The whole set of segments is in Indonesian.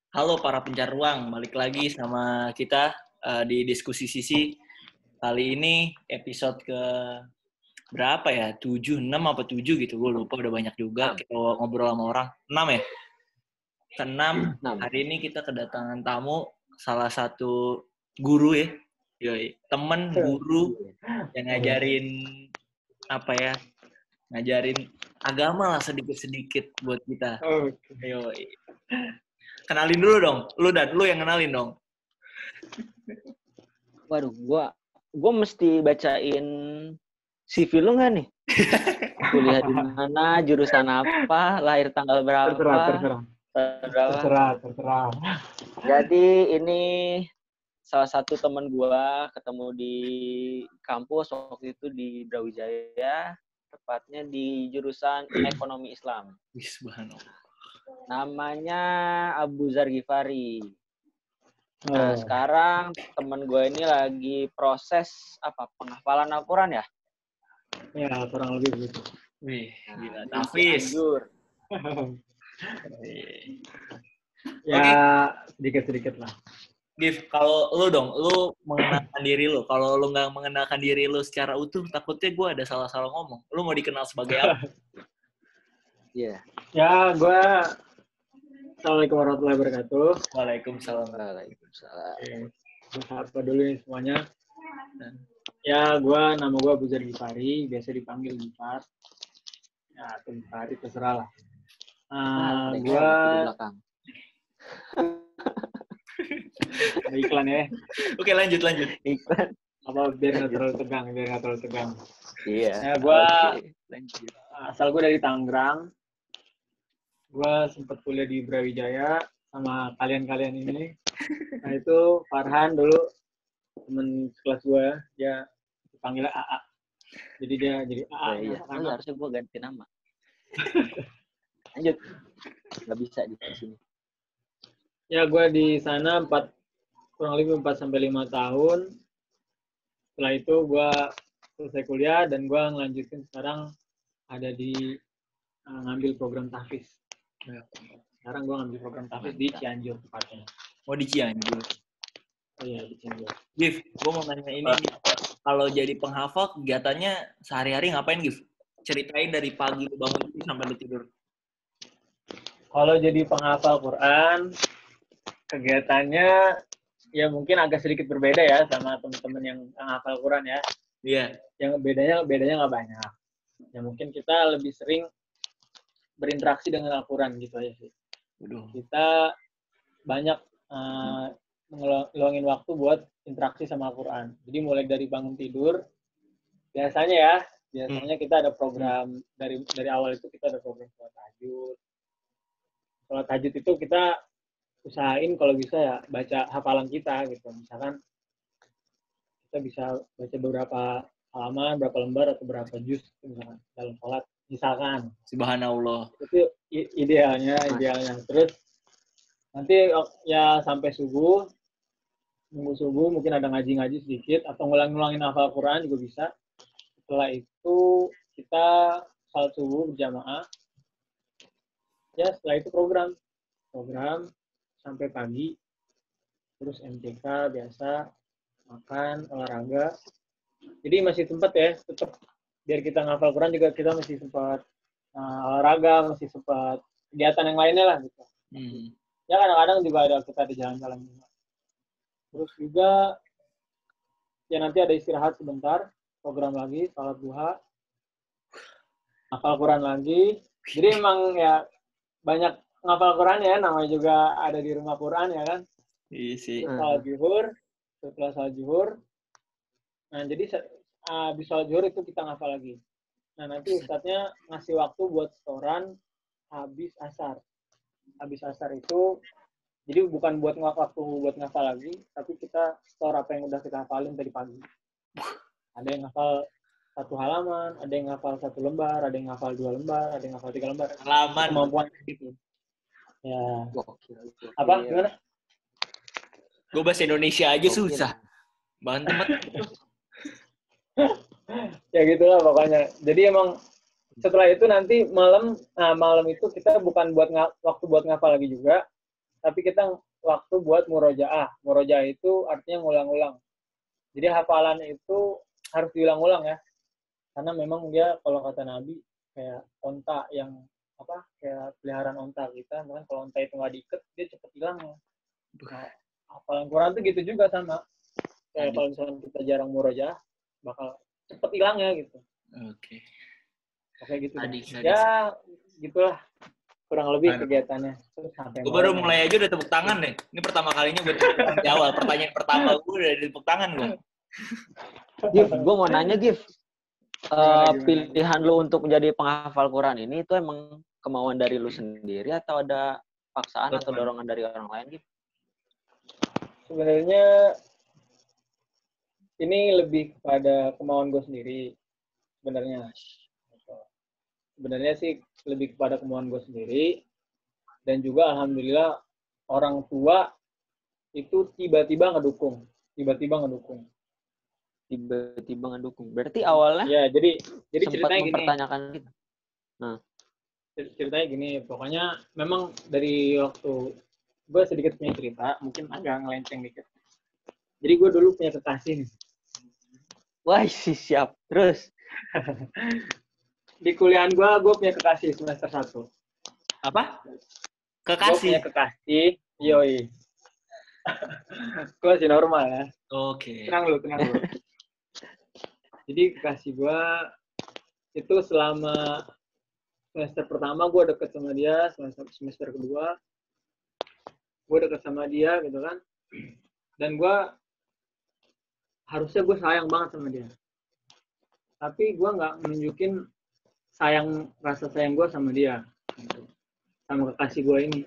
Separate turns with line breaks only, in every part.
Halo para pencar ruang, balik lagi sama kita di diskusi sisi. Kali ini episode ke berapa ya? 7, 6 apa 7 gitu. Gue lupa, udah banyak juga kita ngobrol sama orang. 6 ya? Ke-6, hari ini kita kedatangan tamu, salah satu guru ya. Yoi, temen guru yang ngajarin apa ya? Ngajarin agama lah sedikit-sedikit buat kita. Yoi. Kenalin dulu dong. Lu yang kenalin dong.
Waduh, gua mesti bacain CV lu nggak nih? Kuliah di mana, jurusan apa, lahir tanggal berapa?
Terserah.
Jadi ini salah satu teman gua ketemu di kampus waktu itu di Brawijaya, tepatnya di jurusan Ekonomi Islam.
Subhanallah.
Namanya Abu Zar Ghifari. Nah, sekarang temen gue ini lagi proses penghafalan Al-Quran ya?
Ya, kurang lebih begitu.
Wih, gila. Tafis.
Ya, sedikit-sedikit lah.
Gif, kalau lu dong, lu mengenalkan diri lu. Kalau lu nggak mengenalkan diri lu secara utuh, takutnya gue ada salah-salah ngomong. Lu mau dikenal sebagai apa?
Iya.
Ya, gue... Assalamualaikum warahmatullahi wabarakatuh.
Waalaikumsalam.
Apa dulu nih semuanya? Ya, nama gue Abu Zar Ghifari, biasa dipanggil Ghifar. Ya, atau Ghifari, terserah lah. Gue... iklan ya.
Oke, lanjut.
Iklan.
Biar nggak terlalu tegang.
Iya.
Ya, gue... Asal gue dari Tangerang. Gue sempat kuliah di Brawijaya sama kalian ini. Nah itu Farhan dulu temen kelas gue, dia dipanggilnya AA. Jadi dia jadi AA.
Iya. Harusnya gue ganti nama. Lanjut. Gak bisa di sini.
Ya gue di sana kurang lebih 4-5 tahun. Setelah itu gue selesai kuliah dan gue ngelanjutin sekarang ada di ngambil program tahfiz. Sekarang gue ngambil program tahfiz di Cianjur tepatnya.
Oh, di Cianjur.
Oh iya, di Cianjur.
Gif, gue mau nanya ini. Kalau jadi penghafal, kegiatannya sehari-hari ngapain, Gif? Ceritain dari pagi lu bangun sampai lu tidur.
Kalau jadi penghafal Quran, kegiatannya ya mungkin agak sedikit berbeda ya sama teman-teman yang hafal Quran ya.
Iya.
Yang bedanya nggak banyak. Ya mungkin kita lebih sering berinteraksi dengan Al-Quran gitu aja sih. Kita banyak ngeluangin waktu buat interaksi sama Al-Quran. Jadi mulai dari bangun tidur, biasanya kita ada program dari awal itu kita ada program sholat tahajud. Sholat tahajud itu kita usahain kalau bisa ya baca hafalan kita gitu. Misalkan kita bisa baca beberapa halaman, berapa lembar atau berapa juz misalkan dalam sholat. Misalkan.
Subhanallah.
Itu idealnya. Terus nanti ya sampai subuh, nunggu subuh mungkin ada ngaji-ngaji sedikit atau ngulang-ngulangin hafal Quran juga bisa. Setelah itu kita salat subuh berjamaah. Ya setelah itu program sampai pagi. Terus MTK biasa, makan, olahraga. Jadi masih sempat ya, tetap biar kita ngafal Quran juga kita masih sempat olahraga, masih sempat kegiatan yang lainnya lah gitu. Ya kadang-kadang juga kita ada jalan-jalan juga. Terus juga ya nanti ada istirahat sebentar, program lagi, salat duha, ngafal Quran lagi. Jadi emang ya banyak ngafal Quran ya, namanya juga ada di rumah Quran ya kan.
Iya sih.
Setelah salat zuhur. Nah jadi habis sholat zuhur itu kita ngafal lagi. Nah nanti ustadznya ngasih waktu buat setoran habis asar. Habis asar itu, jadi bukan buat waktu buat ngafal lagi, tapi kita store apa yang udah kita hafalin tadi pagi. Ada yang ngafal 1 halaman, ada yang ngafal 1 lembar, ada yang ngafal 2 lembar, ada yang ngafal 3 lembar.
Halaman.
Kemampuan gitu. Ya. Apa? Gimana?
Gue bahasa Indonesia aja susah. Bahan tempat.
Ya gitulah pokoknya. Jadi emang setelah itu nanti malam itu kita bukan buat waktu buat ngafal lagi juga, tapi kita waktu buat murojaah. Murojaah itu artinya ngulang-ulang. Jadi hafalan itu harus diulang-ulang ya. Karena memang dia kalau kata Nabi kayak onta yang kayak peliharaan onta kita. Kan kalau onta itu nggak diikat dia cepet hilang. Nah, hafalan Quran tuh gitu juga sama. Kayak kalau misalnya kita jarang murojaah bakal cepet hilang ya gitu.
Oke.
Oke gitu.
Sadis.
Ya gitulah kurang lebih kegiatannya. Terus sampai
gue baru mulai aja udah tepuk tangan deh. Ini pertama kalinya gue tepuk tangan di awal. Pertanyaan pertama gue udah tepuk tangan gue.
Gif, gue mau nanya Gif. Pilihan lu untuk menjadi penghafal Quran ini itu emang kemauan dari lu sendiri atau ada paksaan atau dorongan dari orang lain gitu?
Sebenarnya ini lebih kepada kemauan gue sendiri sebenarnya. Sebenarnya sih lebih kepada kemauan gue sendiri dan juga alhamdulillah orang tua itu tiba-tiba ngedukung.
Berarti awalnya
ya jadi
sempat
ceritanya
mempertanyakan
gini.
gitu. Nah,
ceritanya gini, pokoknya memang dari waktu gue sedikit punya cerita, mungkin agak ngelenceng dikit. Jadi gue dulu punya kekasih nih.
Wah, siap. Terus
di kuliahan gue punya kekasih semester 1.
Apa?
Gue
Kekasih?
punya kekasih, yoi. Gue masih normal ya.
Oke.
Tenang lu. Jadi kekasih gue itu selama semester pertama gue deket sama dia, semester kedua gue deket sama dia gitu kan. Dan harusnya gue sayang banget sama dia. Tapi gue nggak menunjukin rasa sayang gue sama dia. Gitu. Sama kekasih gue ini.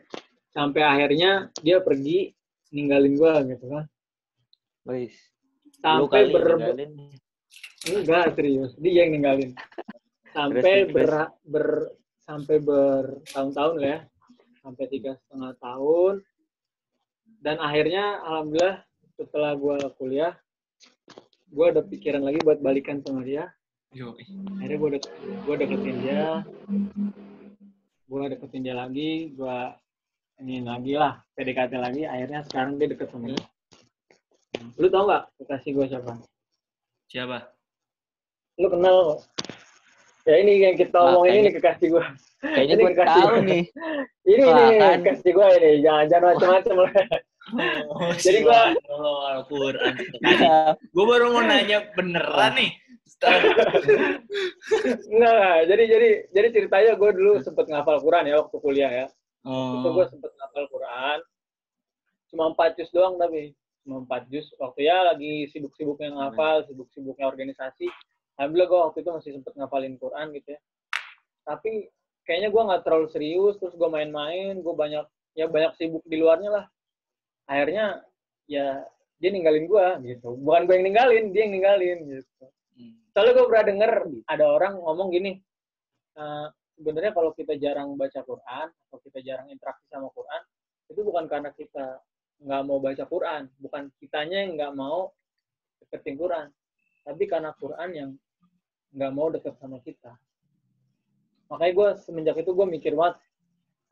Sampai akhirnya dia pergi ninggalin gue gitu kan.
Wis.
Sampai enggak serius, dia yang ninggalin. Sampai sampai bertahun-tahun lah ya. Sampai 3,5 tahun. Dan akhirnya alhamdulillah setelah gue kuliah, gue ada pikiran lagi buat balikan sama dia. Akhirnya gue deketin dia lagi, gue ini lagi lah, PDKT lagi. Akhirnya sekarang dia deket sama gue. Lu tau nggak kekasih gue siapa?
Siapa?
Lu kenal kok. Ya ini yang kita omongin ini kekasih gue.
Kayaknya gue tahu nih.
Ini kekasih gue ini, jangan macam-macam lah. Jadi gue
Al-Quran. Gue baru mau nanya beneran nih.
Enggak, jadi ceritanya gue dulu sempet ngafal Quran ya waktu kuliah ya. Itu gue sempet ngafal Quran. Cuma 4 juz doang tapi. Cuma 4 juz. Waktu ya lagi sibuk-sibuknya ngafal, sibuk-sibuknya organisasi. Alhamdulillah gue waktu itu masih sempet ngafalin Quran gitu ya. Tapi kayaknya gue gak terlalu serius, terus gue main-main, gue banyak sibuk di luarnya lah. Akhirnya ya dia ninggalin gue gitu. Bukan gue yang ninggalin, dia yang ninggalin gitu. Soalnya gue pernah denger ada orang ngomong gini, sebenarnya kalau kita jarang baca Quran atau kita jarang interaksi sama Quran, itu bukan karena kita nggak mau baca Quran, bukan kitanya yang nggak mau deketin Quran, tapi karena Quran yang nggak mau deket sama kita. Makanya gue semenjak itu gue mikir banget,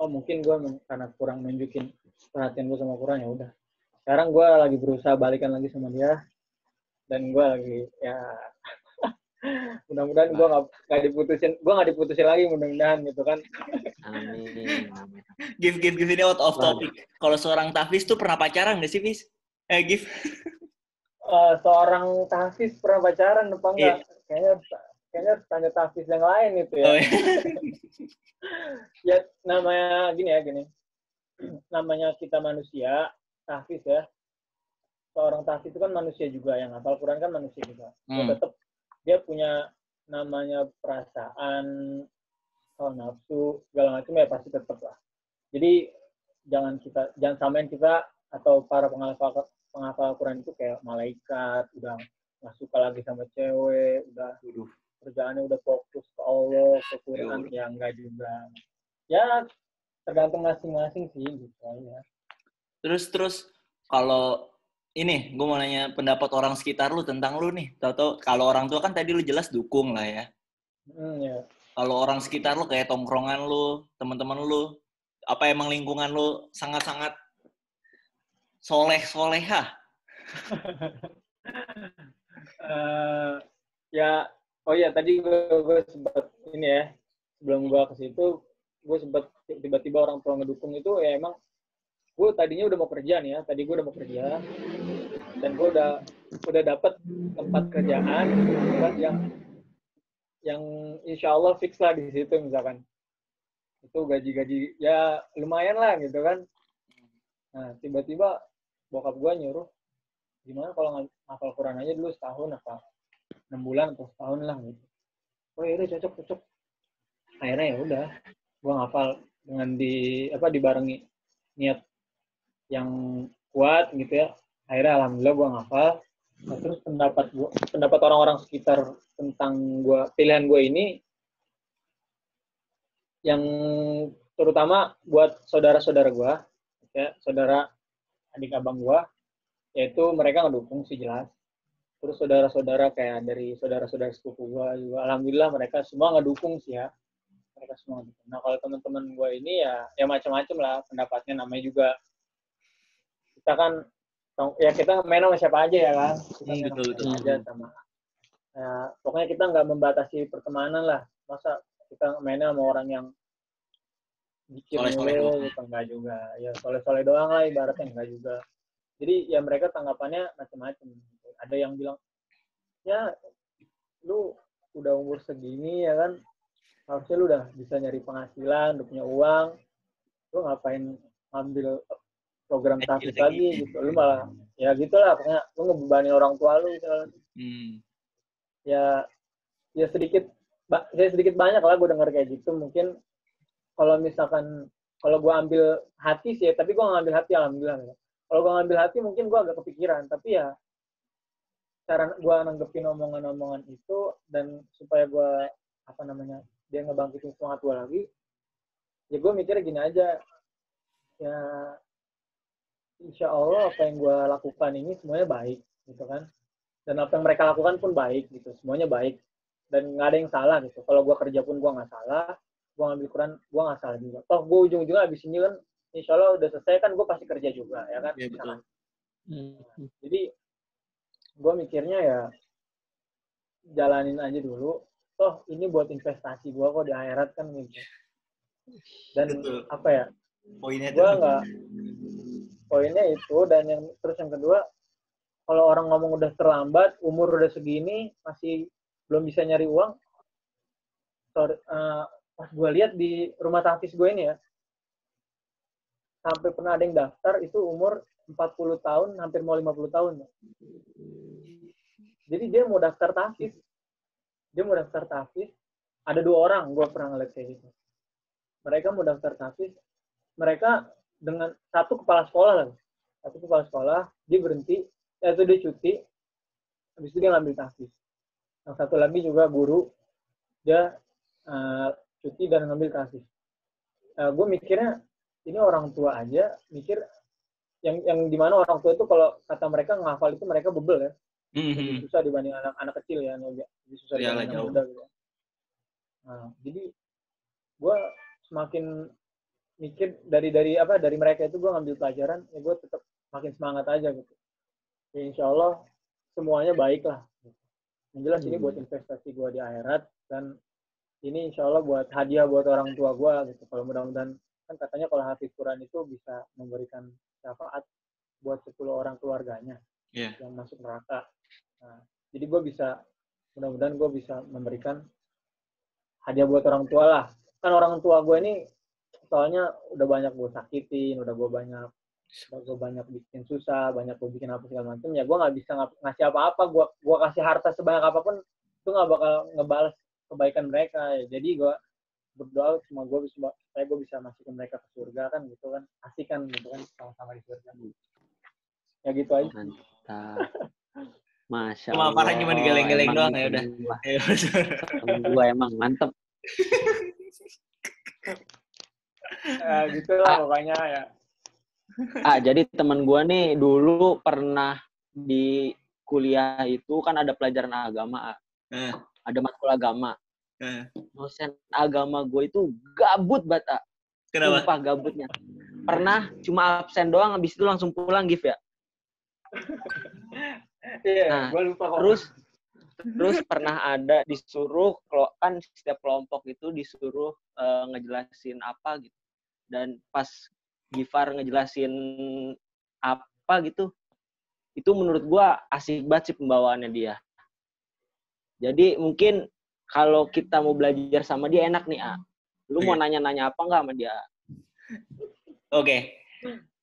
oh mungkin gue karena kurang nunjukin perhatian gue sama Quran, ya udah. Sekarang gue lagi berusaha balikan lagi sama dia, dan gue lagi ya mudah-mudahan gue nggak diputusin lagi, mudah-mudahan gitu kan.
Amin.
Give ini out of topic. Kalau seorang tahfiz tuh pernah pacaran nggak sih, Fis? Give.
Seorang tahfiz pernah pacaran apa enggak? Kayaknya tanya tahfiz yang lain itu ya.
Oh, iya.
Ya namanya gini. Namanya kita manusia, tahfiz ya. Seorang tahfiz itu kan manusia juga, yang hafal Quran kan manusia juga. Ya, tetap dia punya namanya perasaan, nafsu, segala macam ya pasti tetap lah. Jadi jangan samain kita atau para penghafal Quran itu kayak malaikat, udah nggak suka lagi sama cewek, udah kerjaannya udah fokus ke Allah, ke Quran, ya enggak juga. Ya tergantung masing-masing sih gitu ya.
Terus kalau ini gue mau nanya pendapat orang sekitar lu tentang lu nih. Tahu kalau orang tua kan tadi lu jelas dukung lah ya.
Ya.
Kalau orang sekitar lu kayak tongkrongan lu, teman-teman lu, apa emang lingkungan lu sangat-sangat soleh-solehah?
Ya, oh ya tadi gue sempat ini ya, sebelum gue ke situ, gue sempat tiba-tiba orang tua ngedukung itu ya emang gue tadinya udah mau kerja nih ya, tadi gue udah mau kerja dan gue udah dapet tempat kerjaan tempat yang insya Allah fix lah di situ misalkan itu gaji ya lumayan lah gitu kan. Nah tiba-tiba bokap gue nyuruh gimana kalau ngapal Quran aja dulu setahun apa 6 bulan atau setahun lah gitu. Oh ya udah cocok. Akhirnya ya udah gue ngapal dengan dibarengi niat yang kuat gitu ya. Akhirnya alhamdulillah gue ngapal. Nah, terus pendapat orang-orang sekitar tentang pilihan gue ini yang terutama buat saudara-saudara gue, ya, saudara adik abang gue, yaitu mereka ngedukung sih jelas. Terus saudara-saudara kayak dari saudara-saudara sepupu gue juga, alhamdulillah mereka semua ngedukung sih ya. Mereka semua ngedukung. Nah kalau teman-teman gue ini ya macam-macam lah pendapatnya, namanya juga kita kan ya kita main sama siapa aja ya kan, kita main sama siapa aja sama. Ya, pokoknya kita nggak membatasi pertemanan lah. Masa kita mainnya sama orang yang bikin mulu gitu, enggak juga. Ya soleh-soleh doang lah ibaratnya, enggak juga. Jadi ya mereka tanggapannya macam-macam. Ada yang bilang, ya lu udah umur segini ya kan, harusnya lu udah bisa nyari penghasilan, udah punya uang, lu ngapain ngambil program tahfiz lagi gitu. Lu malah, ya gitulah pokoknya lu ngebebani orang tua lu gitu. Ya sedikit banyak lah gue denger kayak gitu. Mungkin kalau misalkan kalau gue ambil hati sih ya, tapi gue ngambil hati alhamdulillah ya. Kalau gue ngambil hati mungkin gue agak kepikiran, tapi ya cara gue nanggepin omongan-omongan itu dan supaya gue dia ngebangkitin semangat gue lagi, ya gue mikirnya gini aja, ya insya Allah apa yang gue lakukan ini semuanya baik gitu kan, dan apa yang mereka lakukan pun baik gitu, semuanya baik dan nggak ada yang salah gitu. Kalau gue kerja pun gue nggak salah, gue ngambil Quran gue nggak salah juga. Toh gue ujung-ujungnya abis ini kan insya Allah udah selesai kan, gue pasti kerja juga ya kan. Ya, betul. Jadi gue mikirnya ya jalanin aja dulu. Toh ini buat investasi gue kok di akhirat kan gitu. Dan betul. Apa ya? Poinnya itu, dan terus yang kedua, kalau orang ngomong udah terlambat, umur udah segini masih belum bisa nyari uang. Pas gue lihat di rumah tahfiz gue ini ya, sampai pernah ada yang daftar itu umur 40 tahun, hampir mau 50 tahun. Ya. Jadi dia mau daftar tahfiz. Ada 2 orang, gue pernah ngeliat kayak gitu. Mereka mau daftar tahfiz, mereka dengan satu kepala sekolah, dia berhenti, itu dia cuti, habis itu dia ngambil tahfiz. Yang satu lagi juga guru, dia cuti dan ngambil tahfiz. Gue mikirnya, ini orang tua aja mikir, yang dimana orang tua itu kalau kata mereka ngafal itu mereka bebel ya. Lebih susah dibanding anak kecil ya, lebih susah dibanding anak muda gitu. Nah, jadi gue semakin mikir dari mereka itu gue ngambil pelajaran, ya gue tetap makin semangat aja gitu. Ya, insya Allah semuanya baik lah. Yang jelas ini buat investasi gue di akhirat, dan ini insya Allah buat hadiah buat orang tua gue gitu. Kalau mudah-mudahan, kan katanya kalau hafiz Quran itu bisa memberikan syafaat buat 10 orang keluarganya yang masuk neraka. Nah, jadi mudah-mudahan gue bisa memberikan hadiah buat orang tua lah. Kan orang tua gue ini soalnya udah banyak gue sakitin, udah gue banyak bikin susah, banyak gue bikin apa segala macam. Ya gue nggak bisa ngasih apa-apa. Gue kasih harta sebanyak apapun itu nggak bakal ngebalas kebaikan mereka. Ya. Jadi gue berdoa cuma supaya gue bisa masukin mereka ke surga kan gitu kan, asik kan gitu kan, sama-sama di surga. Ya gitu aja.
Mantap. Masya Allah.
Cuma parah cuma digeleng-geleng doang ya udah.
Gue emang mantep.
Gitu lah pokoknya ya.
Jadi teman gue nih dulu pernah di kuliah itu kan ada pelajaran agama. Ada matkul agama. Dosen agama gue itu gabut banget.
Kenapa?
Sumpah gabutnya. pernah cuma absen doang, habis itu langsung pulang Gif ya.
Iya,
Nah,
gue lupa kok.
Terus pernah ada disuruh, kan setiap kelompok itu disuruh ngejelasin apa gitu. Dan pas Gifar ngejelasin apa gitu, itu menurut gua asik banget sih pembawaannya dia. Jadi mungkin kalau kita mau belajar sama dia enak nih, lu mau nanya-nanya apa nggak sama dia?
Oke.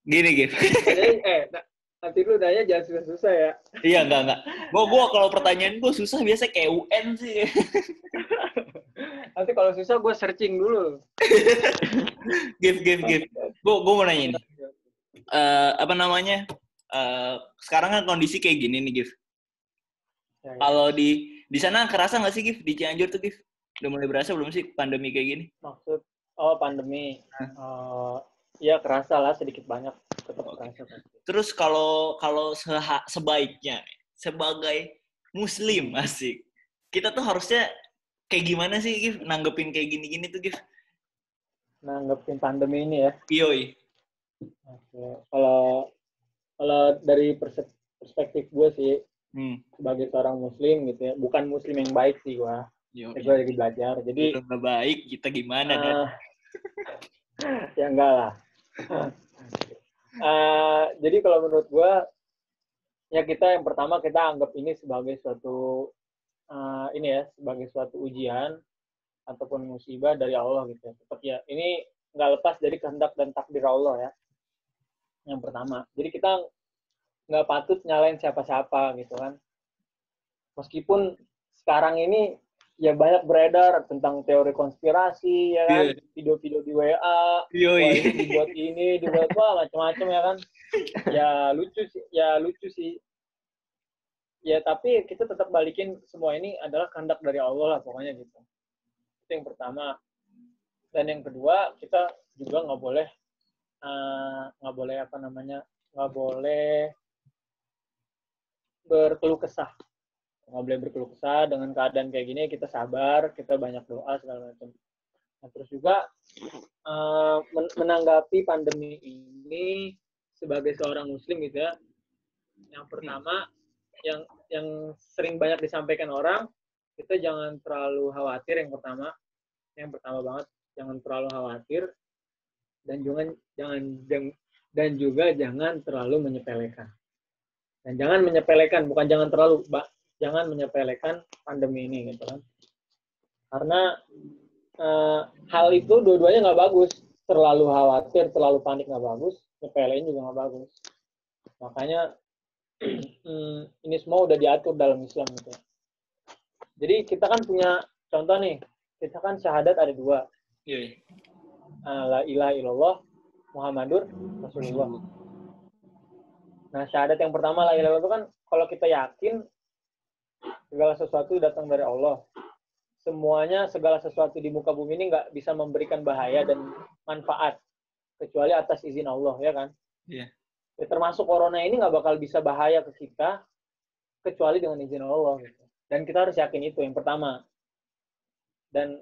Gini, Gif.
Nanti lu nanya jangan susah-susah ya.
Iya, enggak. Gua kalau pertanyaan gua susah biasa kayak UN sih.
Nanti kalau susah gue searching dulu.
Gif. Gua mau nanya nih. Apa namanya? Sekarang kan kondisi kayak gini nih, Gif.
Ya.
Kalau di sana kerasa nggak sih, Gif? Di Cianjur tuh, Gif? Udah mulai berasa belum sih pandemi kayak gini?
Maksud, pandemi. Ya kerasa lah sedikit banyak. Tetap kerasa.
Terus kalau sebaiknya sebagai Muslim, asik, kita tuh harusnya kayak gimana sih, Gif? Nanggepin kayak gini-gini tuh, Gif?
Nanggepin pandemi ini ya?
Yoi.
Oke. Kalau dari perspektif gue sih, sebagai seorang Muslim gitu ya, bukan Muslim yang baik sih gue. Gue lagi belajar. Jadi
udah nggak baik, kita gimana kan?
Ya enggak lah. Jadi kalau menurut gue, ya kita yang pertama kita anggap ini sebagai suatu sebagai suatu ujian ataupun musibah dari Allah gitu. Tetap ya, ini nggak lepas dari kehendak dan takdir Allah ya. Yang pertama. Jadi kita nggak patut nyalain siapa-siapa gitu kan. Meskipun sekarang ini ya banyak beredar tentang teori konspirasi ya kan, video-video di WA, wah ini dibuat macam-macam ya kan. Ya lucu sih. Ya tapi kita tetap balikin semua ini adalah kehendak dari Allah lah pokoknya gitu. Itu yang pertama. Dan yang kedua, kita juga nggak boleh berkeluh kesah. Nggak boleh berkeluh kesah dengan keadaan kayak gini. Kita sabar, kita banyak doa segala macam. Nah, terus juga menanggapi pandemi ini sebagai seorang Muslim gitu ya. Yang pertama, yang sering banyak disampaikan orang, kita jangan terlalu khawatir. Yang pertama banget, jangan terlalu khawatir dan juga jangan terlalu menyepelekan. Dan jangan menyepelekan, bukan jangan menyepelekan pandemi ini gitu kan. Karena hal itu dua-duanya nggak bagus. Terlalu khawatir, terlalu panik nggak bagus, nyepelein juga nggak bagus. Makanya ini semua udah diatur dalam Islam gitu. Jadi kita kan punya contoh nih, kita kan syahadat ada 2. La ilaha illallah Muhammadur Rasulullah. Nah, syahadat yang pertama la ilaha illallah itu kan kalau kita yakin segala sesuatu datang dari Allah. Semuanya, segala sesuatu di muka bumi ini nggak bisa memberikan bahaya dan manfaat kecuali atas izin Allah, ya kan?
Iya.
Ya, termasuk corona ini nggak bakal bisa bahaya ke kita kecuali dengan izin Allah. Gitu. Dan kita harus yakin itu yang pertama. Dan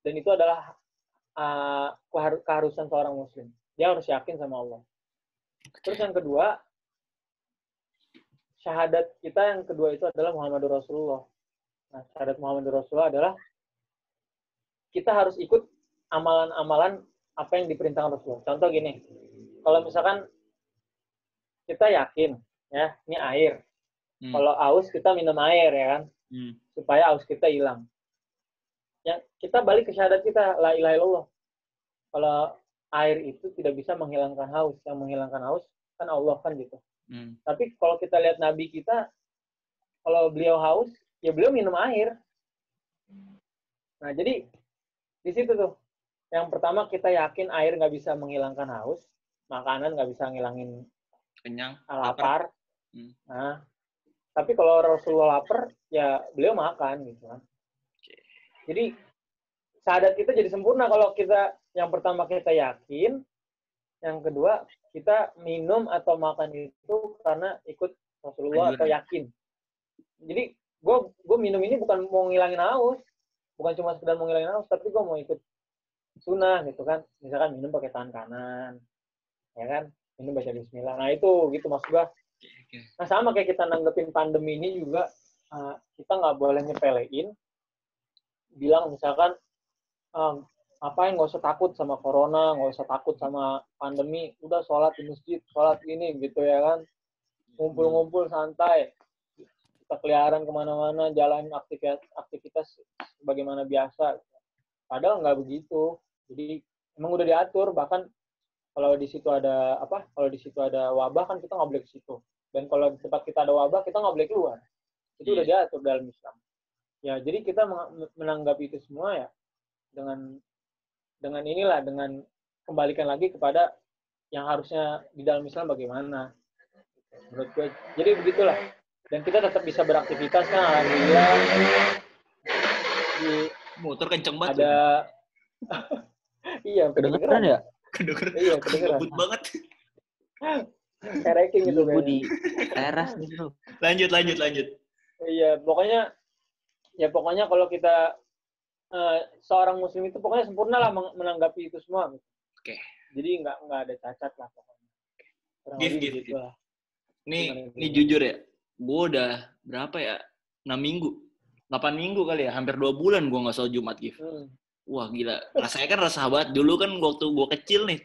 itu adalah keharusan seorang Muslim. Dia harus yakin sama Allah. Terus yang kedua, syahadat kita yang kedua itu adalah Muhammadur Rasulullah. Nah, syahadat Muhammadur Rasulullah adalah kita harus ikut amalan-amalan apa yang diperintahkan Rasulullah. Contoh gini, kalau misalkan kita yakin, ya, ini air. Kalau aus, kita minum air, ya kan? Supaya aus kita hilang. Ya, kita balik ke syahadat kita, la ilaha illallah. Kalau air itu tidak bisa menghilangkan haus. Yang menghilangkan haus kan Allah kan gitu. Tapi kalau kita lihat Nabi kita, kalau beliau haus, ya beliau minum air. Nah, jadi di situ tuh. Yang pertama kita yakin air nggak bisa menghilangkan haus, makanan nggak bisa ngilangin
kenyang,
lapar. Nah, tapi kalau Rasulullah lapar, ya beliau makan gitu kan. Jadi syahadat kita jadi sempurna kalau kita yang pertama kita yakin, yang kedua kita minum atau makan itu karena ikut Rasulullah atau yakin. Jadi gue minum ini bukan mau ngilangin haus, bukan cuma sekedar mau ngilangin haus, tapi gue mau ikut sunnah gitu kan. Misalkan minum pakai tangan kanan, ya kan? Ini baca bismillah. Nah itu gitu maksud gua. Nah sama kayak kita nanggepin pandemi ini juga, kita nggak boleh nyepelein. Bilang misalkan, ngapain nggak usah takut sama corona, nggak usah takut sama pandemi, udah sholat di masjid, sholat ini gitu ya kan, ngumpul-ngumpul santai, kita keliaran kemana-mana, jalanin aktivitas bagaimana biasa. Padahal nggak begitu. Jadi emang udah diatur, bahkan kalau di situ ada wabah kan kita nggak boleh ke situ. Dan kalau di tempat kita ada wabah kita nggak boleh keluar. Itu udah diatur dalam Islam. Ya jadi kita menanggapi itu semua ya dengan inilah, dengan kembalikan lagi kepada yang harusnya di dalam Islam bagaimana. Menurut gue. Jadi begitulah. Dan kita tetap bisa beraktivitas kan, alhamdulillah.
Motor kenceng banget.
Ada iya,
kedengeran ya?
Kedengeran.
Iya, kedengeran.
Gabut banget.
Kayak ranking gitu
Gue di teras nih bro.
Lanjut.
Iya, pokoknya kalau kita seorang muslim itu pokoknya sempurna lah menanggapi itu semua.
Oke.
Jadi nggak ada cacat lah pokoknya.
Gitu lah. Ini jujur ya, gue udah berapa ya? 6 minggu. 8 minggu kali ya, hampir 2 bulan gue nggak sholat Jumat, Gif. Wah gila, rasanya kan resah banget. Dulu kan waktu gue kecil nih,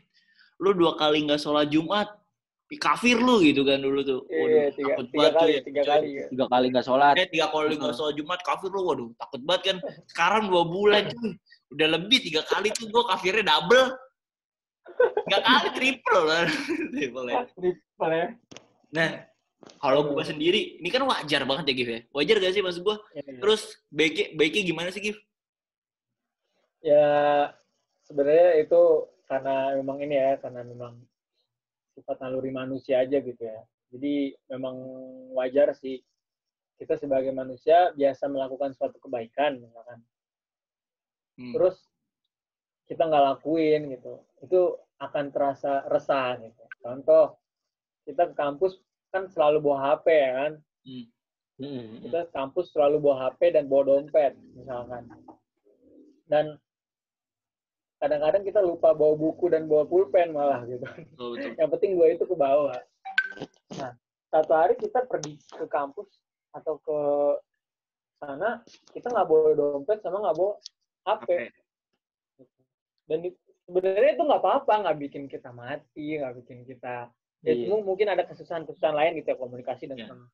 lu 2 kali nggak sholat Jumat, kafir lu gitu kan dulu tuh.
Waduh, tiga kali
nggak sholat.
3 kali nggak sholat Jumat, kafir lu. Waduh, takut banget kan. Sekarang 2 bulan cuy, udah lebih 3 kali tuh gue kafirnya double. 3 kali triple lah. Triple ya. Nah, kalau gue sendiri, ini kan wajar banget ya, Gif ya. Wajar gak sih maksud gue? Terus baiknya gimana sih, Gif?
Ya, sebenarnya itu karena memang sifat naluri manusia aja gitu ya. Jadi memang wajar sih kita sebagai manusia biasa melakukan suatu kebaikan misalkan. Terus kita nggak lakuin gitu. Itu akan terasa resah gitu. Contoh, kita ke kampus kan selalu bawa HP ya kan. Kita ke kampus selalu bawa HP dan bawa dompet misalkan. Dan kadang-kadang kita lupa bawa buku dan bawa pulpen malah gitu. Betul. Yang penting gue itu ke bawah. Nah, satu hari kita pergi ke kampus atau ke sana, kita nggak bawa dompet sama nggak bawa HP. Dan sebenarnya itu nggak apa-apa, nggak bikin kita mati, nggak bikin kita mungkin ada kesusahan-kesusahan lain gitu ya, komunikasi dan sebagainya.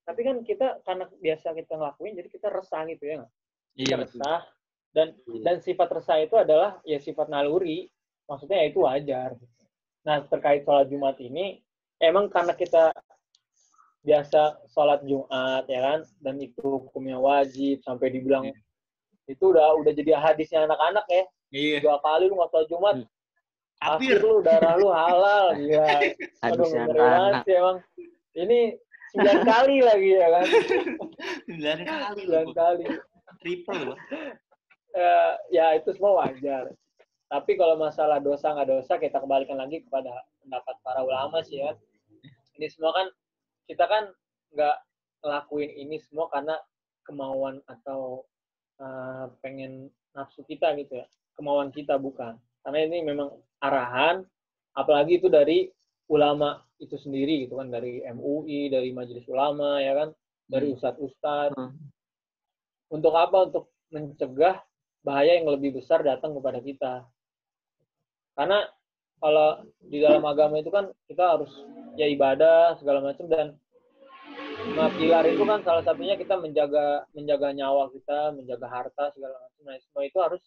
Tapi kan kita karena biasa kita ngelakuin, jadi kita resah gitu ya nggak? Kita resah. Dan sifat resah itu adalah ya sifat naluri, maksudnya ya itu wajar. Nah terkait sholat Jumat ini, emang karena kita biasa sholat Jumat ya kan, dan itu hukumnya wajib sampai dibilang itu udah jadi hadisnya anak-anak ya. 2 kali lu nggak sholat Jumat, akhir lu darah lu halal, ya. Aduh ngeri banget sih emang. Ini 9 kali lagi ya kan. 9 kali.
Triple.
Ya itu semua wajar. Tapi kalau masalah dosa nggak dosa, kita kembalikan lagi kepada pendapat para ulama sih ya. Ini semua kan, kita kan nggak ngelakuin ini semua karena kemauan atau pengen nafsu kita gitu ya. Kemauan kita bukan. Karena ini memang arahan, apalagi itu dari ulama itu sendiri gitu kan, dari MUI, dari Majelis Ulama ya kan, dari ustadz-ustadz. Untuk apa? Untuk mencegah bahaya yang lebih besar datang kepada kita. Karena kalau di dalam agama itu kan kita harus ya ibadah segala macam, dan pilar itu kan salah satunya kita menjaga nyawa kita, menjaga harta segala macam. Nah, semua itu harus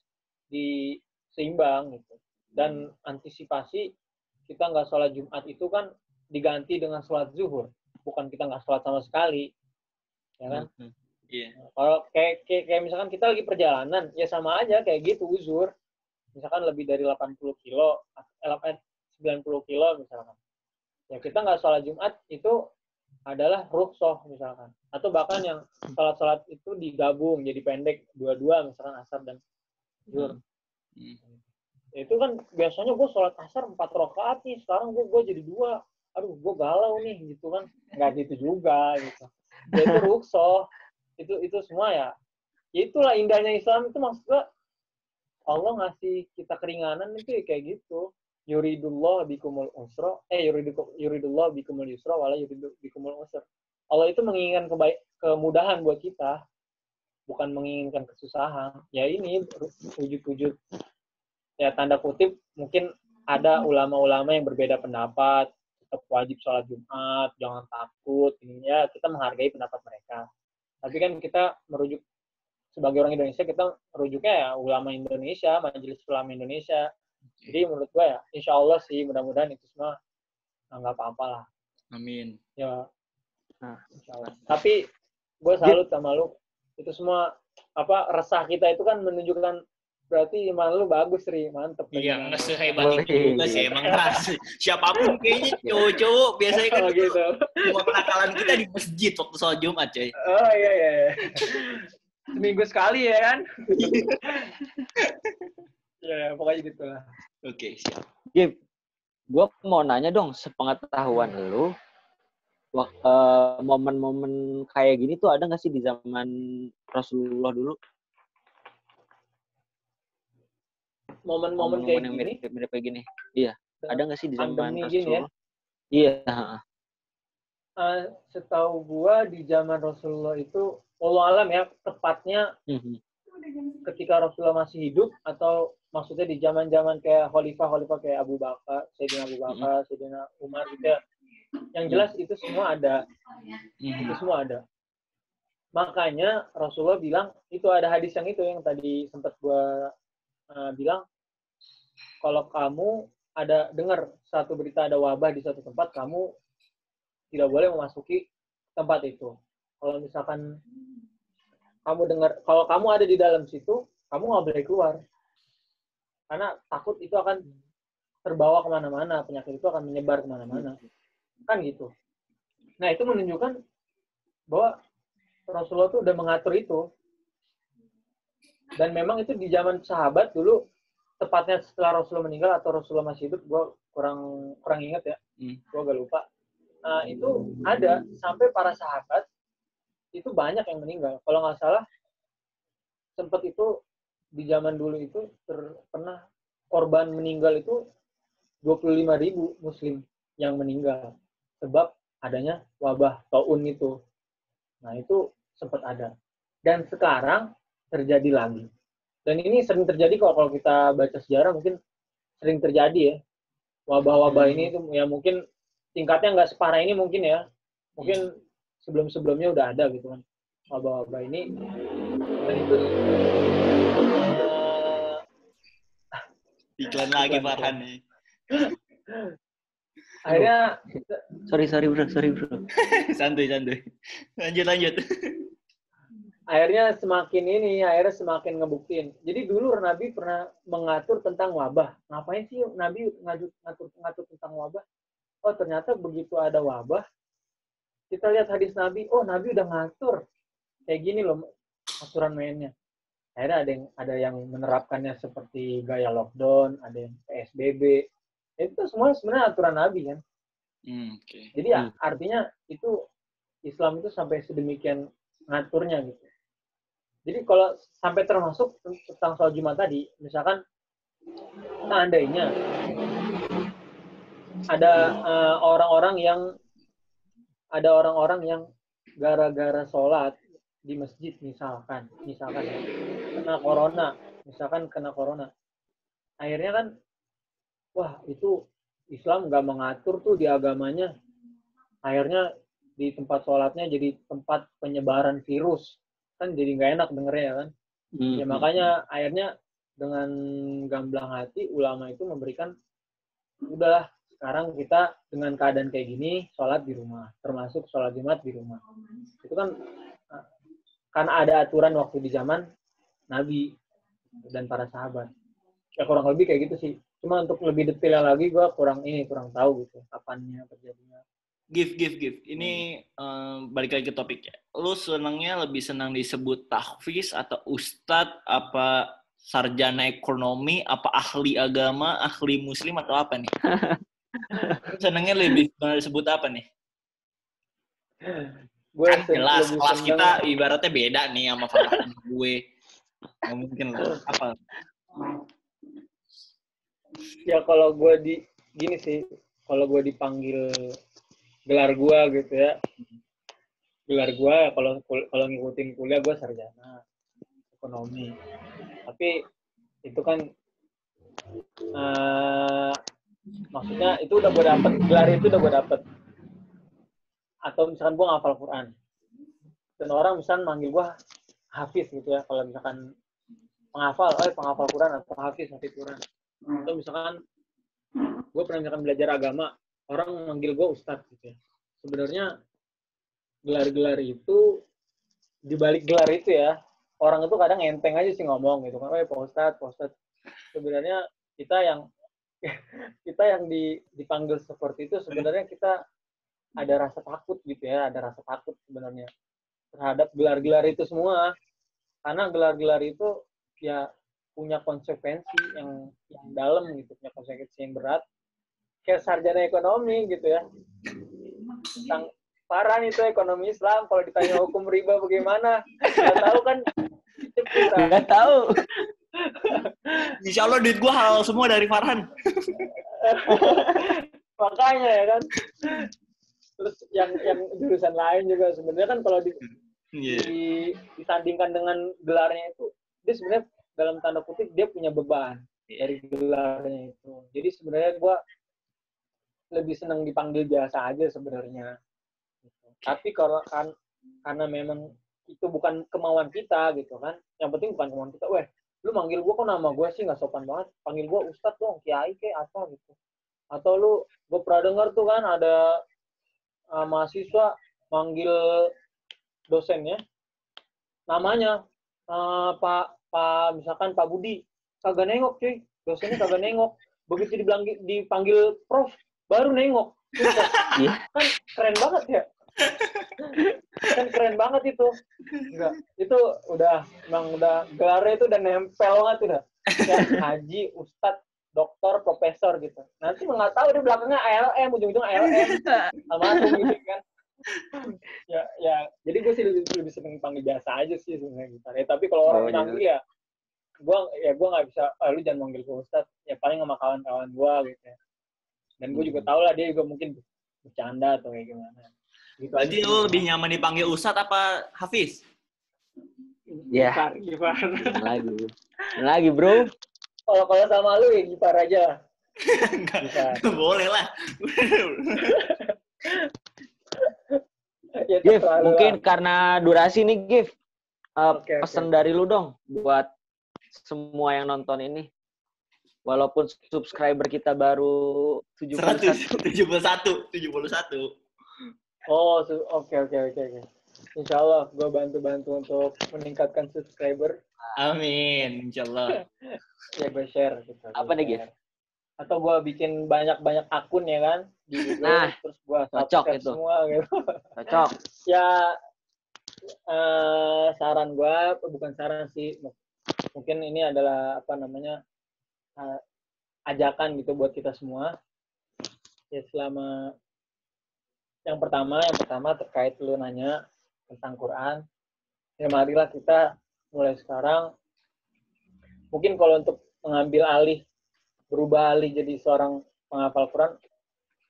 diseimbang gitu. Dan antisipasi kita nggak sholat Jumat itu kan diganti dengan sholat zuhur, bukan kita nggak sholat sama sekali, ya kan? Kalau kayak misalkan kita lagi perjalanan, ya sama aja kayak gitu uzur. Misalkan lebih dari 80 kilo, 90 kilo misalkan. Ya kita nggak sholat Jumat itu adalah rukhsah misalkan. Atau bahkan yang sholat-sholat itu digabung jadi pendek, dua-dua misalkan asar dan zuhur. Ya, itu kan biasanya gue sholat asar 4 rakaat nih, sekarang gue jadi 2. Aduh, gue galau nih gitu kan. Nggak gitu juga gitu. Ya itu rukhsah. Itu semua ya itulah indahnya Islam itu, maksudnya Allah ngasih kita keringanan itu ya kayak gitu. yuridullah bikumul usra, yuridullah bikumul yusra wala yuridu bikumul usra. Allah itu menginginkan kemudahan buat kita, bukan menginginkan kesusahan. Ya ini wujud-wujud, ya tanda kutip, mungkin ada ulama-ulama yang berbeda pendapat, tetap wajib sholat Jumat, jangan takut, ini ya kita menghargai pendapat mereka. Tapi kan kita merujuk, sebagai orang Indonesia, kita merujuknya ya ulama Indonesia, Majelis Ulama Indonesia. Jadi menurut gue ya, insya Allah sih, mudah-mudahan itu semua nggak apa-apa lah.
Amin.
Ya, insya Allah. Tapi gue salut sama lu. Itu semua resah kita itu kan menunjukkan berarti iman lu bagus, Ri. Mantep.
Iya, nggak sehebat itu juga sih. Emang keras. Siapapun kayaknya cowok-cowok biasanya kan
gitu.
Cuma penakalan kita di masjid waktu sholat Jumat, coy.
Oh iya. Seminggu sekali ya kan? Ya, pokoknya gitu lah.
Oke, siap.
Gip, gue mau nanya dong, sepengetahuan lu, momen-momen kayak gini tuh ada nggak sih di zaman Rasulullah dulu?
Momen-momen kayak
yang
gini?
mirip kayak gini. Iya. Ada nggak sih di zaman Rasulullah?
Gini ya?
Iya.
Setahu gua di zaman Rasulullah itu, wallahu alam ya, tepatnya ketika Rasulullah masih hidup, atau maksudnya di zaman-zaman kayak khalifah kayak Abu Bakar, Sayyidina Umar gitu ya. Yang jelas itu semua ada. Itu semua ada. Makanya Rasulullah bilang, itu ada hadis yang tadi sempat gua bilang, kalau kamu ada dengar satu berita ada wabah di satu tempat, kamu tidak boleh memasuki tempat itu. Kalau misalkan kamu dengar, kalau kamu ada di dalam situ, kamu nggak boleh keluar. Karena takut itu akan terbawa kemana-mana, penyakit itu akan menyebar kemana-mana. Kan gitu. Nah, itu menunjukkan bahwa Rasulullah itu udah mengatur itu. Dan memang itu di zaman sahabat dulu, tepatnya setelah Rasulullah meninggal atau Rasulullah masih hidup, gue kurang ingat ya. Gue agak lupa. Itu ada sampai para sahabat itu banyak yang meninggal. Kalau nggak salah, sempat itu di zaman dulu itu pernah korban meninggal itu 25.000 Muslim yang meninggal sebab adanya wabah taun itu. Nah itu sempat ada. Dan sekarang terjadi lagi. Dan ini sering terjadi kalau kita baca sejarah, mungkin sering terjadi ya. Wabah-wabah ini itu ya mungkin tingkatnya nggak separah ini mungkin ya. Mungkin sebelum-sebelumnya udah ada gitu kan. Wabah-wabah ini. Dan itu
iklan lagi Farhan nih.
Akhirnya sorry bro.
santuy. Lanjut.
Akhirnya semakin ngebuktiin. Jadi dulu Nabi pernah mengatur tentang wabah. Ngapain sih Nabi ngatur tentang wabah? Oh, ternyata begitu ada wabah, kita lihat hadis Nabi, oh Nabi udah ngatur. Kayak gini loh aturan mainnya. Akhirnya ada yang menerapkannya seperti gaya lockdown, ada yang PSBB. Itu semua sebenarnya aturan Nabi kan.
Okay.
Jadi ya, artinya itu Islam itu sampai sedemikian ngaturnya gitu. Jadi kalau sampai termasuk tentang sholat Jumat tadi, misalkan seandainya ada orang-orang yang gara-gara sholat di masjid misalkan kena corona, akhirnya kan, wah itu Islam nggak mengatur tuh di agamanya, akhirnya di tempat sholatnya jadi tempat penyebaran virus, kan jadi nggak enak dengernya kan. Ya makanya akhirnya dengan gamblang hati ulama itu memberikan, udahlah sekarang kita dengan keadaan kayak gini sholat di rumah, termasuk sholat Jumat di rumah. Itu kan karena ada aturan waktu di zaman Nabi dan para sahabat. Ya kurang lebih kayak gitu sih. Cuma untuk lebih detail lagi gue kurang tahu gitu kapannya terjadinya.
Give. Ini balik lagi ke topiknya. Lu lebih senang disebut tahfiz atau ustadz, apa sarjana ekonomi, apa ahli agama, ahli muslim, atau apa nih? Senangnya lebih disebut apa nih? Kan jelas kelas kita ibaratnya beda nih sama Farhan gue. Nggak mungkin lah. Apa?
Ya kalau gue gini sih, kalau gue dipanggil gelar gue gitu ya, gelar gue ya kalau ngikutin kuliah gue sarjana ekonomi. Tapi itu kan maksudnya itu udah gue dapet, gelar itu udah gue dapet. Atau misalkan gue ngafal Quran. Dan orang misalkan manggil gue Hafiz gitu ya, kalau misalkan penghafal Quran atau Hafiz Quran. Atau misalkan gue pernah misalkan belajar agama, orang manggil gue Ustadz gitu ya. Sebenarnya gelar-gelar itu, dibalik gelar itu ya, orang itu kadang enteng aja sih ngomong gitu kan, Pak Ustadz. Sebenarnya kita yang dipanggil seperti itu, sebenarnya kita ada rasa takut gitu ya, ada rasa takut sebenarnya terhadap gelar-gelar itu semua, karena gelar-gelar itu ya punya konsekuensi yang dalam gitu, punya konsekuensi yang berat, kayak sarjana ekonomi gitu ya, tentang parah itu ekonomi Islam. Kalau ditanya hukum riba bagaimana, nggak tahu kan?
Nggak tahu.
Insya Allah duit gue halal semua dari Farhan.
Makanya ya kan. Terus yang jurusan lain juga sebenarnya kan kalau disandingkan dengan gelarnya itu, dia sebenarnya dalam tanda kutip dia punya beban dari gelarnya itu. Jadi sebenarnya gue lebih senang dipanggil biasa aja sebenarnya. Tapi kalau karena memang itu bukan kemauan kita gitu kan, yang penting bukan kemauan kita, lu manggil gue kok nama gue sih nggak sopan banget, panggil gue Ustadz dong, Kiai kayak apa gitu. Atau gue pernah dengar tuh kan ada mahasiswa manggil dosennya namanya misalkan Pak Budi, kagak nengok cuy, dosennya kagak nengok, begitu dipanggil Prof baru nengok. Kan keren banget ya. Kan keren banget itu. Enggak, itu udah gelarnya itu udah nempel banget udah. Ya, haji, ustadz, dokter, profesor gitu. Nanti nggak tahu dia belakangnya ALM, ujung-ujung ALM, almarhum gitu kan. Ya, jadi gue sih lebih seneng panggil biasa aja sih sebenarnya gitar. Ya, tapi kalau orang manggil ya gue nggak bisa, lu jangan manggil gue ustadz. Ya paling sama kawan-kawan gue gitu ya. Dan gue juga tahu lah dia juga mungkin bercanda atau kayak gimana. Gitu.
Berarti lu lebih nyaman dipanggil Ustadz apa Hafiz?
Ya.
Gipar.
Lagi bro.
Kalau sama lu ya Gipar aja.
Enggak boleh lah.
Ya, Gif, mungkin karena durasi nih Gif. Pesan dari lu dong buat semua yang nonton ini. Walaupun subscriber kita baru 71.
Oh, oke. Insya Allah gue bantu untuk meningkatkan subscriber.
Amin, insya Allah.
Ya gue share gitu.
Apa nih Gif?
Atau gue bikin banyak akun ya kan di Google, terus gue subscribe
itu
semua gitu.
Cocok.
Ya saran gue, bukan saran sih, mungkin ini adalah ajakan gitu buat kita semua. Ya yang pertama terkait lu nanya tentang Quran, ya marilah kita mulai sekarang, mungkin kalau untuk berubah alih jadi seorang penghafal Quran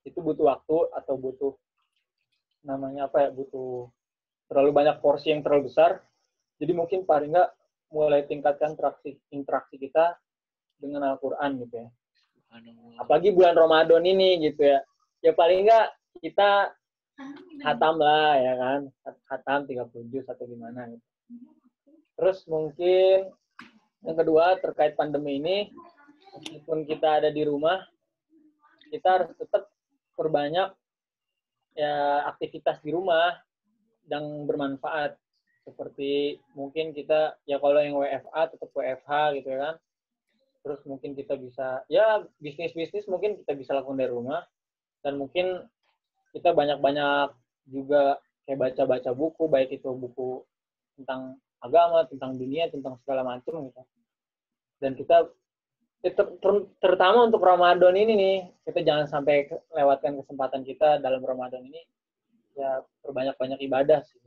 itu butuh waktu atau butuh terlalu banyak porsi yang terlalu besar. Jadi mungkin paling nggak mulai tingkatkan interaksi kita dengan Al-Quran gitu ya. Apalagi bulan Ramadan ini gitu ya. Ya paling nggak kita khatam lah ya kan. Khatam 30 juz atau gimana gitu. Terus mungkin yang kedua terkait pandemi ini, meskipun kita ada di rumah, kita harus tetap perbanyak ya aktivitas di rumah yang bermanfaat. Seperti mungkin kita, ya kalau yang WFA tetap WFH gitu ya kan. Terus mungkin kita bisa, ya bisnis mungkin kita bisa lakukan dari rumah. Dan mungkin kita banyak-banyak juga kayak baca-baca buku, baik itu buku tentang agama, tentang dunia, tentang segala macam gitu. Dan kita, terutama untuk Ramadan ini nih, kita jangan sampai lewatkan kesempatan kita dalam Ramadan ini, ya perbanyak-banyak ibadah sih.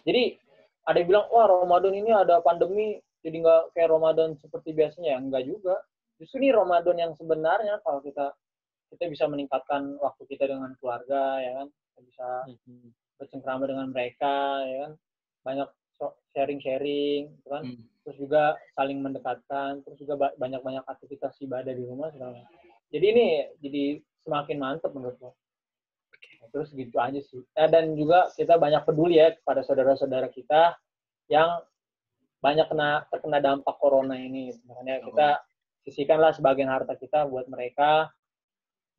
Jadi ada yang bilang, wah Ramadan ini ada pandemi, jadi nggak kayak Ramadan seperti biasanya. Ya enggak juga. justru ini Ramadan yang sebenarnya kalau kita bisa meningkatkan waktu kita dengan keluarga, ya kan, kita bisa bercengkrama dengan mereka, ya kan, banyak sharing-sharing, gitu kan, terus juga saling mendekatkan, terus juga banyak-banyak aktivitas ibadah di rumah segala. Jadi ini jadi semakin mantap menurut gue. Terus gitu aja sih. Dan juga kita banyak peduli ya kepada saudara-saudara kita yang banyak terkena dampak corona ini. Makanya kita sisihkanlah sebagian harta kita buat mereka,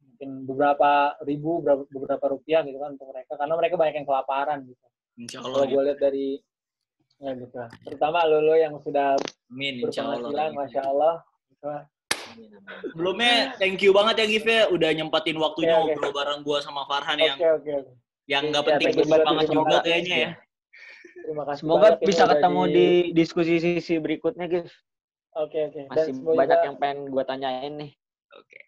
mungkin beberapa rupiah gitu kan untuk mereka, karena mereka banyak yang kelaparan gitu. Kalau gue lihat dari ya gitu, terutama lo yang sudah berpenghasilan, masya Allah. Gitu.
Sebelumnya thank you banget ya Gif ya udah nyempatin waktunya ngobrol bareng gue sama Farhan yang nggak penting banget juga kayaknya ya.
Terima kasih.
Semoga bisa ketemu di diskusi sisi berikutnya, Gif.
Oke.
Masih banyak yang pengen gue tanyain nih.
Oke.